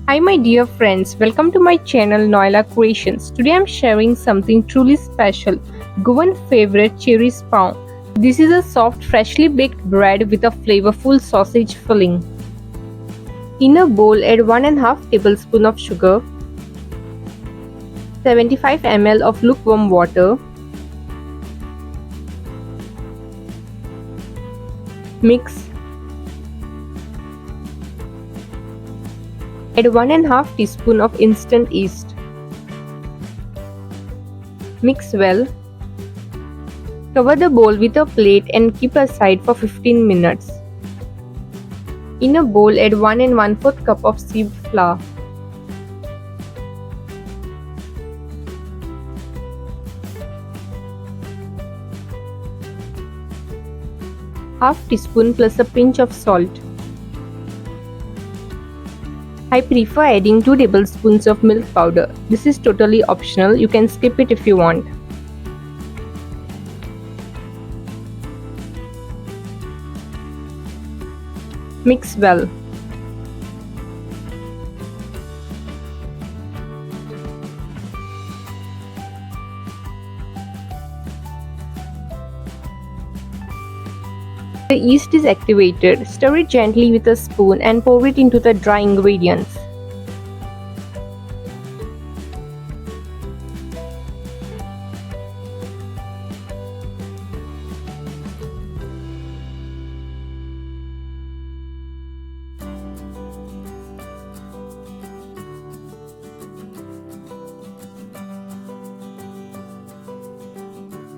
Hi my dear friends, welcome to my channel Noila Creations. Today I'm sharing something truly special, Goan favorite Chouriço Pão. This is a soft freshly baked bread with a flavorful sausage filling. In a bowl add 1.5 tablespoon of sugar, 75 ml of lukewarm water. Mix. Add 1.5 teaspoon of instant yeast. Mix well. Cover the bowl with a plate and keep aside for 15 minutes. In a bowl add 1 and 1/4 cup of sieved flour. Half teaspoon plus a pinch of salt. I prefer adding 2 tablespoons of milk powder. This is totally optional, you can skip it if you want. Mix well. The yeast is activated. Stir it gently with a spoon and pour it into the dry ingredients.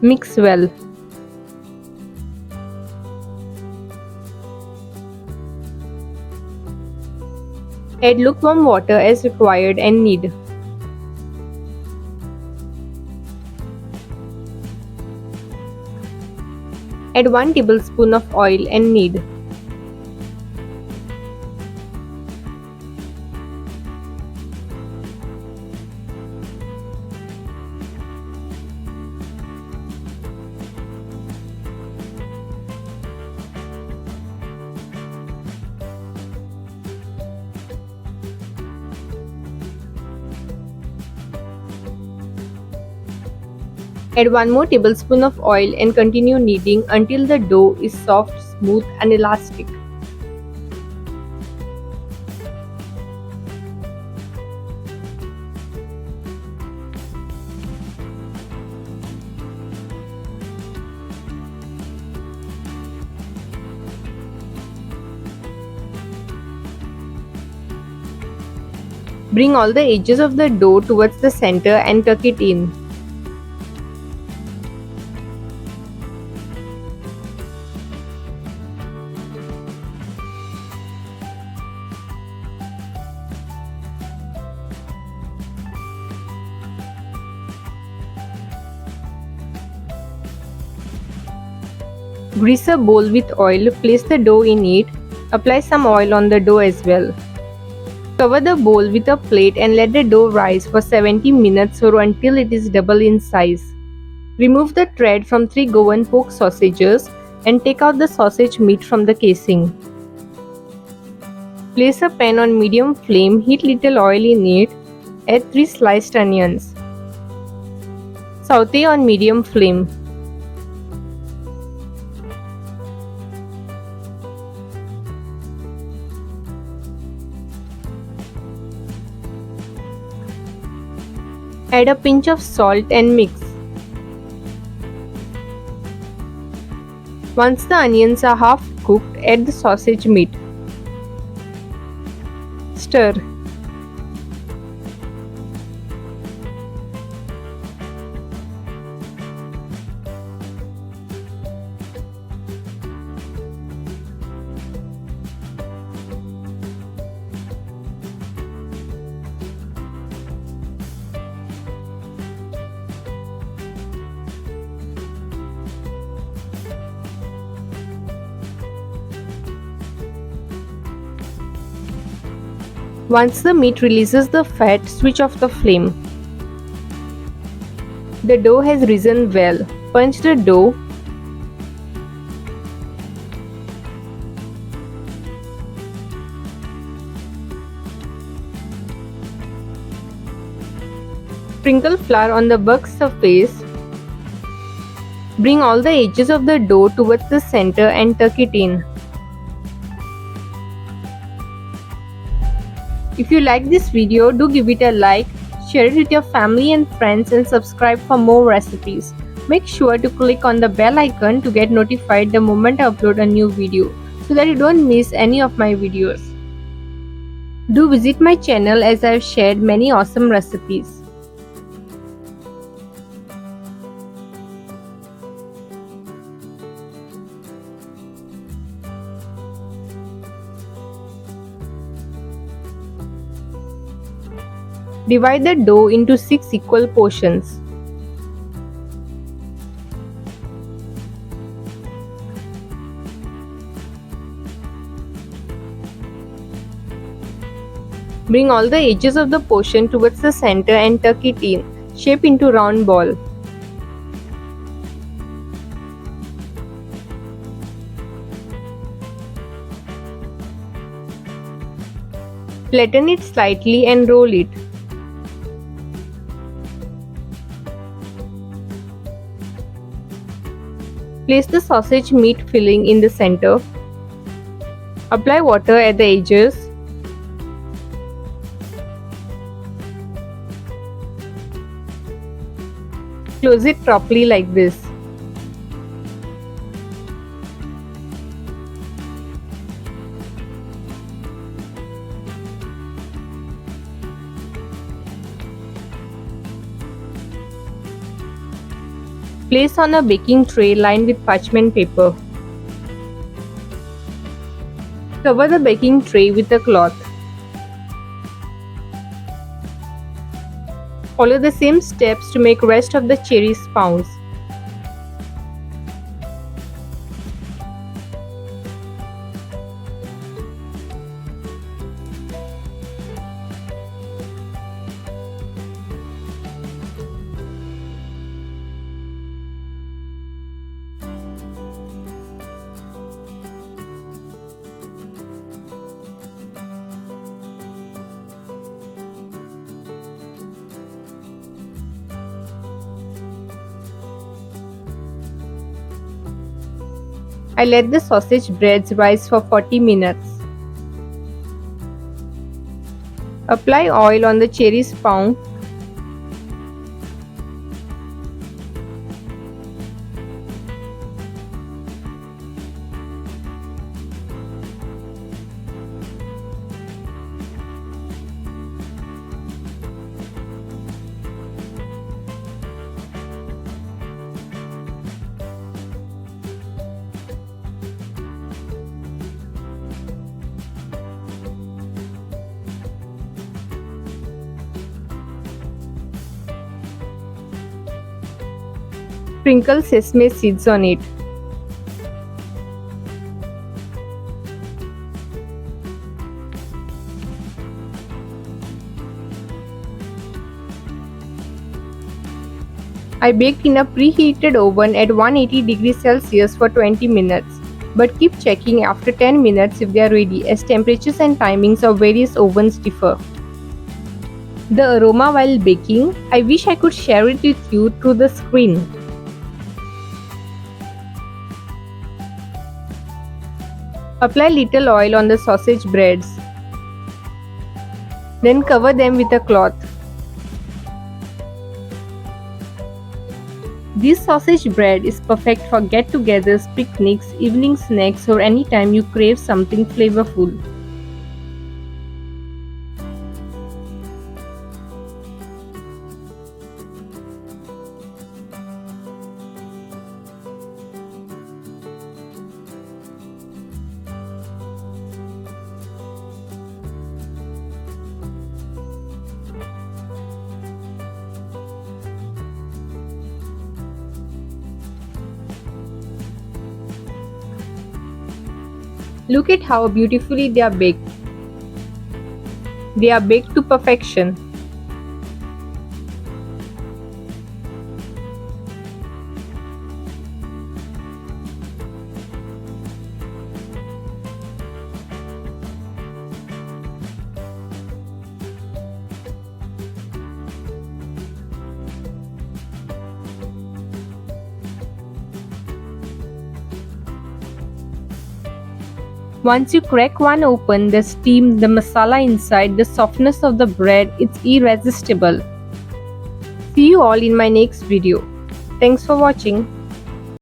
Mix well. Add lukewarm water as required and knead. Add 1 tablespoon of oil and knead. Add 1 more tablespoon of oil and continue kneading until the dough is soft, smooth and elastic. Bring all the edges of the dough towards the center and tuck it in. Grease a bowl with oil, place the dough in it, apply some oil on the dough as well. Cover the bowl with a plate and let the dough rise for 70 minutes or until it is double in size. Remove the thread from 3 Goan pork sausages and take out the sausage meat from the casing. Place a pan on medium flame, heat little oil in it, add 3 sliced onions. Saute on medium flame. Add a pinch of salt and mix. Once the onions are half cooked, add the sausage meat. Stir. Once the meat releases the fat, switch off the flame. The dough has risen well. Punch the dough. Sprinkle flour on the bug surface. Bring all the edges of the dough towards the center and tuck it in. If you like this video, do give it a like, share it with your family and friends, and subscribe for more recipes. Make sure to click on the bell icon to get notified the moment I upload a new video so that you don't miss any of my videos. Do visit my channel as I have shared many awesome recipes. Divide the dough into 6 equal portions. Bring all the edges of the portion towards the center and tuck it in. Shape into round ball. Flatten it slightly and roll it. Place the sausage meat filling in the center. Apply water at the edges. Close it properly like this. Place on a baking tray lined with parchment paper. Cover the baking tray with a cloth. Follow the same steps to make rest of the chouriço pão. I let the sausage breads rise for 40 minutes. Apply oil on the chouriço pão. Sprinkle sesame seeds on it. I baked in a preheated oven at 180 degrees Celsius for 20 minutes, but keep checking after 10 minutes if they are ready, as temperatures and timings of various ovens differ. The aroma while baking, I wish I could share it with you through the screen. Apply little oil on the sausage breads. Then cover them with a cloth. This sausage bread is perfect for get-togethers, picnics, evening snacks, or anytime you crave something flavorful. Look at how beautifully they are baked. They are baked to perfection. Once you crack one open, the steam, the masala inside, the softness of the bread, it's irresistible. See you all in my next video. Thanks for watching.